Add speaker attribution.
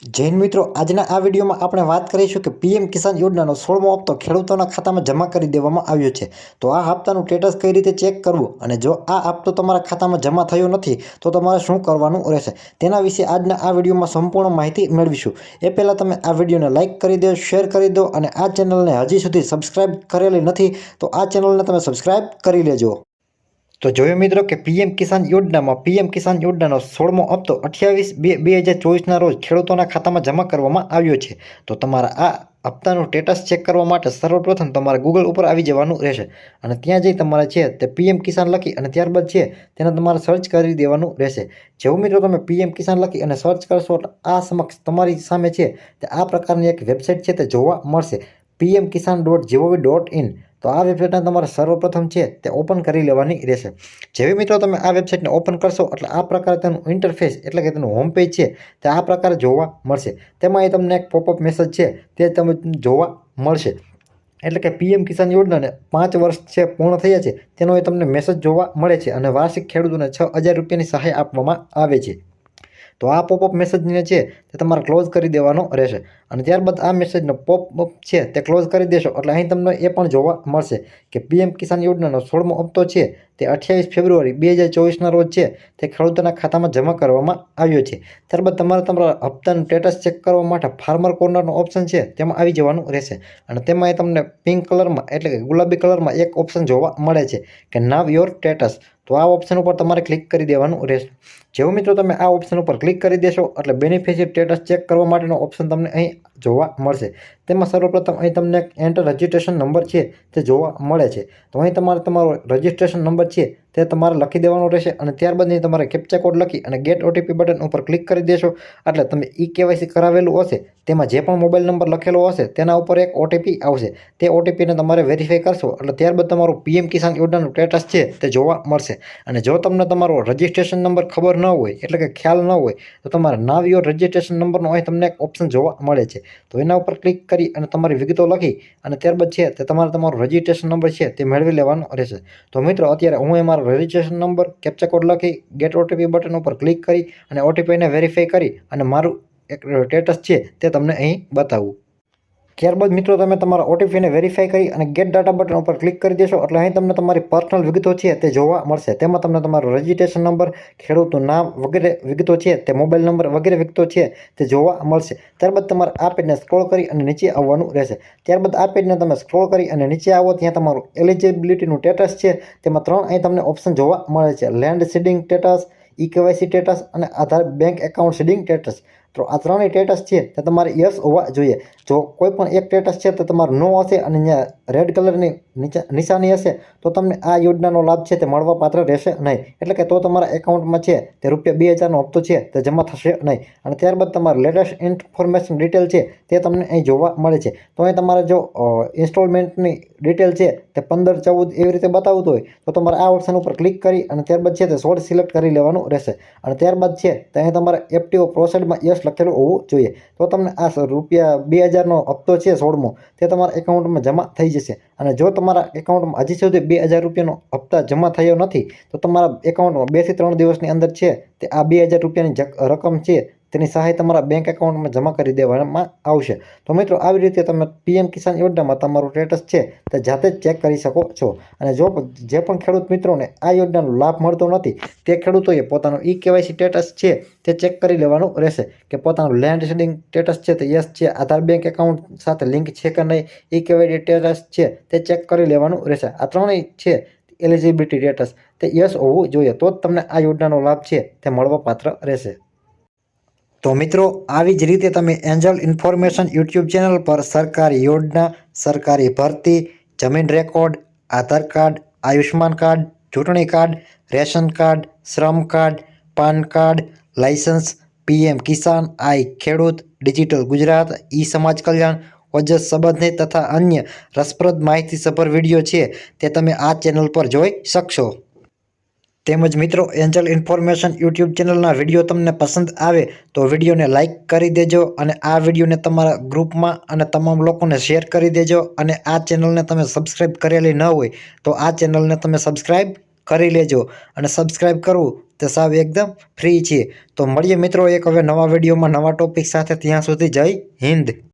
Speaker 1: જૈન મિત્રો, આજના આ વિડીયોમાં આપણે વાત કરીશું કે પીએમ કિસાન યોજનાનો 16મો હપ્તો ખેડૂતોના ખાતામાં જમા કરી દેવામાં આવ્યો છે. તો આ હપ્તાનું સ્ટેટસ કઈ રીતે ચેક કરવું અને જો આ હપ્તો તમારા ખાતામાં જમા થયો નથી તો તમારે શું કરવાનું રહેશે, તેના વિશે આજના આ વિડીયોમાં સંપૂર્ણ માહિતી મેળવીશું. એ પહેલાં તમે આ વિડીયોને લાઇક કરી દો, શેર કરી દો અને આ ચેનલને હજી સુધી સબસ્ક્રાઇબ કરેલી નથી તો આ ચેનલને તમે સબસ્ક્રાઇબ કરી લેજો. તો જોયું મિત્રો કે પીએમ કિસાન યોજનાનો 16મો હપ્તો 28/2/2024ના રોજ ખેડૂતોના ખાતામાં જમા કરવામાં આવ્યો છે. તો તમારા આ હપ્તાનું સ્ટેટસ ચેક કરવા માટે સર્વપ્રથમ તમારે ગૂગલ ઉપર આવી જવાનું રહેશે અને ત્યાં જઈ તમારે છે તે પીએમ કિસાન લખી અને ત્યારબાદ છે તેને તમારે સર્ચ કરી દેવાનું રહેશે. જેવું મિત્રો તમે પીએમ કિસાન લખી અને સર્ચ કરશો એટલે આ સમક્ષ તમારી સામે છે તે આ પ્રકારની એક વેબસાઇટ છે તે જોવા મળશે, pmkisan.gov.in. તો આ વેબસાઇટને તમારે સર્વપ્રથમ છે તે ઓપન કરી લેવાની રહેશે. જેવી મિત્રો તમે આ વેબસાઇટને ઓપન કરશો એટલે આ પ્રકારે તેનું ઇન્ટરફેસ એટલે કે તેનું હોમ પેજ છે તે આ પ્રકારે જોવા મળશે. તેમાં એ તમને એક પોપઅપ મેસેજ છે તે તમે જોવા મળશે. એટલે કે પીએમ કિસાન યોજનાને 5 વર્ષ છે પૂર્ણ થયા છે તેનો એ તમને મેસેજ જોવા મળે છે અને વાર્ષિક ખેડૂતોને 6,000 રૂપિયાની સહાય આપવામાં આવે છે. તો આ પોપઅપ મેસેજને છે તે તમારે ક્લોઝ કરી દેવાનો રહેશે અને ત્યારબાદ આ મેસેજનો પોપઅપ છે તે ક્લોઝ કરી દેશો એટલે અહીં તમને એ પણ જોવા મળશે કે પીએમ કિસાન યોજનાનો 16મો હપ્તો છે તે 28 ફેબ્રુઆરી 2024ના રોજ છે તે ખેડૂતોના ખાતામાં જમા કરવામાં આવ્યો છે. ત્યારબાદ તમારે તમારા હપ્તાનું સ્ટેટસ ચેક કરવા માટે ફાર્મર કોર્નરનો ઓપ્શન છે તેમાં આવી જવાનું રહેશે અને તેમાં એ તમને પિંક કલરમાં એટલે કે ગુલાબી કલરમાં એક ઓપ્શન જોવા મળે છે કે નાવ યોર સ્ટેટસ. તો આ ઓપ્શન ઉપર તમારે ક્લિક કરી દેવાનું રહેશે. જેવું મિત્રો તમે આ ઓપ્શન ઉપર ક્લિક કરી દેશો એટલે બેનિફિશિયરી સ્ટેટસ ચેક કરવા માટેનો ઓપ્શન તમને અહીં જોવા મળશે. તેમાં સર્વપ્રથમ અહીં તમને એક એન્ટર રજિસ્ટ્રેશન નંબર છે તે જોવા મળે છે. તો અહીં તમારે તમારો રજિસ્ટ્રેશન નંબર છે તે તમારે લખી દેવાનો રહેશે અને ત્યારબાદ અહીં તમારે કેપ્ચા કોડ લખી અને ગેટ ઓટીપી બટન ઉપર ક્લિક કરી દેશો એટલે તમે ઈ-કેવાયસી કરાવેલું હશે તેમાં જે પણ મોબાઈલ નંબર લખેલો હશે તેના ઉપર એક ઓટીપી આવશે. તે ઓટીપીને તમારે વેરીફાઈ કરશો એટલે ત્યારબાદ તમારું પીએમ કિસાન યોજનાનું સ્ટેટસ છે તે જોવા મળશે. અને જો તમને તમારો રજિસ્ટ્રેશન નંબર ખબર ન હોય એટલે કે ખ્યાલ ન હોય તો તમારે નાવ યોર રજિસ્ટ્રેશન નંબરનો અહીં તમને એક ઓપ્શન જોવા મળે છે. તો એના ઉપર ક્લિક કરી અને તમારી વિગતો લખી અને ત્યારબાદ છે તે તમારે તમારો રજિસ્ટ્રેશન નંબર છે તે મેળવી લેવાનો રહેશે. તો મિત્રો અત્યારે હું એ મારો રજિસ્ટ્રેશન નંબર કેપ્ચા કોડ લખી ગેટ ઓટીપી બટન ઉપર ક્લિક કરી અને ઓટીપીને વેરીફાઈ કરી અને મારું એક સ્ટેટસ છે તે તમને અહીં બતાવું. ત્યારબાદ મિત્રો તમે તમારા ઓટીપીને વેરીફાઈ કરી અને ગેટ ડાટા બટન ઉપર ક્લિક કરી દેશો એટલે અહીં તમને તમારી પર્સનલ વિગતો છે તે જોવા મળશે. તેમાં તમને તમારો રજિસ્ટ્રેશન નંબર, ખેડૂતનું નામ વગેરે વિગતો છે તે મોબાઈલ નંબર વગેરે વિગતો છે તે જોવા મળશે. ત્યારબાદ તમારે આ પેજને સ્ક્રોલ કરી અને નીચે આવવાનું રહેશે. ત્યારબાદ આ પેજને તમે સ્ક્રોલ કરી અને નીચે આવો ત્યાં તમારું એલિજિબિલિટીનું સ્ટેટસ છે તેમાં 3 અહીં તમને ઓપ્શન જોવા મળે છે, લેન્ડ સીડિંગ સ્ટેટસ, ઈ-કેવાયસી સ્ટેટસ અને આધાર બેંક એકાઉન્ટ સીડિંગ સ્ટેટસ. તો આ 3 સ્ટેટસ છે તે તમારે યસ હોવા જોઈએ. જો કોઈ પણ એક સ્ટેટસ છે તો તમારું નો હશે અને અહીંયા રેડ કલરની નિશાની હશે તો તમને આ યોજનાનો લાભ છે તે મળવા પાત્ર રહેશે નહીં. એટલે કે તો તમારા એકાઉન્ટમાં છે તે ₹2,000નો હપ્તો છે તે જમા થશે નહીં. અને ત્યારબાદ તમારું લેટેસ્ટ ઇન્ફોર્મેશન ડિટેલ છે તે તમને અહીં જોવા મળે છે. તો અહીં તમારે જો ઇન્સ્ટોલમેન્ટની ડિટેલ છે તે 15-14 એવી રીતે બતાવતું હોય તો તમારે આ ઓપ્શન ઉપર ક્લિક કરી અને ત્યારબાદ છે તે 16 સિલેક્ટ કરી લેવાનું રહેશે અને ત્યારબાદ છે તે અહીં તમારે એફટીઓ પ્રોસેસમાં યસ લખેલું હોવું જોઈએ. તો તમને આ ₹2,000નો હપ્તો છે 16મો તે તમારા એકાઉન્ટમાં જમા થઈ જશે. અને જો તમારા એકાઉન્ટમાં હજી સુધી ₹2,000નો હપ્તા જમા થયો નથી તો તમારા એકાઉન્ટમાં 2 થી 3 દિવસની અંદર છે તે આ ₹2,000ની રકમ છે તેની સહાય તમારા બેંક એકાઉન્ટમાં જમા કરી દેવામાં આવશે. તો મિત્રો આવી રીતે તમે પીએમ કિસાન યોજનામાં તમારું સ્ટેટસ છે તે જાતે જ ચેક કરી શકો છો. અને જો જે પણ ખેડૂત મિત્રોને આ યોજનાનો લાભ મળતો નથી તે ખેડૂતોએ પોતાનું ઈ-કેવાયસી સ્ટેટસ છે તે ચેક કરી લેવાનું રહેશે કે પોતાનું લેન્ડ સીડિંગ સ્ટેટસ છે તે યસ છે, આધાર બેંક એકાઉન્ટ સાથે લિંક છે કે નહીં, ઈ-કેવાયસી સ્ટેટસ છે તે ચેક કરી લેવાનું રહેશે. આ 3 છે એલિજિબિલિટી સ્ટેટસ તે યસ હોવું જોઈએ તો જ તમને આ યોજનાનો લાભ છે તે મળવા પાત્ર રહેશે. તો મિત્રો આવી જ રીતે તમે એન્જલ ઇન્ફોર્મેશન યુટ્યુબ ચેનલ પર સરકારી યોજના, સરકારી ભરતી, જમીન record, Aadhaar card, Ayushman card, ચૂંટણી card, ration card, Shram card, PAN card, licence, PM Kisan, આઈ ખેડૂત, ડિજિટલ ગુજરાત, ઈ સમાજ કલ્યાણ, ઓજસ સંબંધિત તથા અન્ય રસપ્રદ માહિતીસભર વિડીયો છે તે તમે આ ચેનલ પર જોઈ શકશો. તેમજ મિત્રો એન્જલ ઇન્ફોર્મેશન યુટ્યુબ ચેનલના વિડીયો તમને પસંદ આવે તો વિડીયોને લાઇક કરી દેજો અને આ વિડીયોને તમારા ગ્રુપમાં અને તમામ લોકોને શેર કરી દેજો. અને આ ચેનલને તમે સબસ્ક્રાઈબ કરેલી ન હોય તો આ ચેનલને તમે સબસ્ક્રાઈબ કરી લેજો અને સબસ્ક્રાઈબ કરવું તે સાવ એકદમ ફ્રી છે. તો મળીએ મિત્રો એક હવે નવા વિડીયોમાં નવા ટોપિક સાથે. ત્યાં સુધી જય હિન્દ.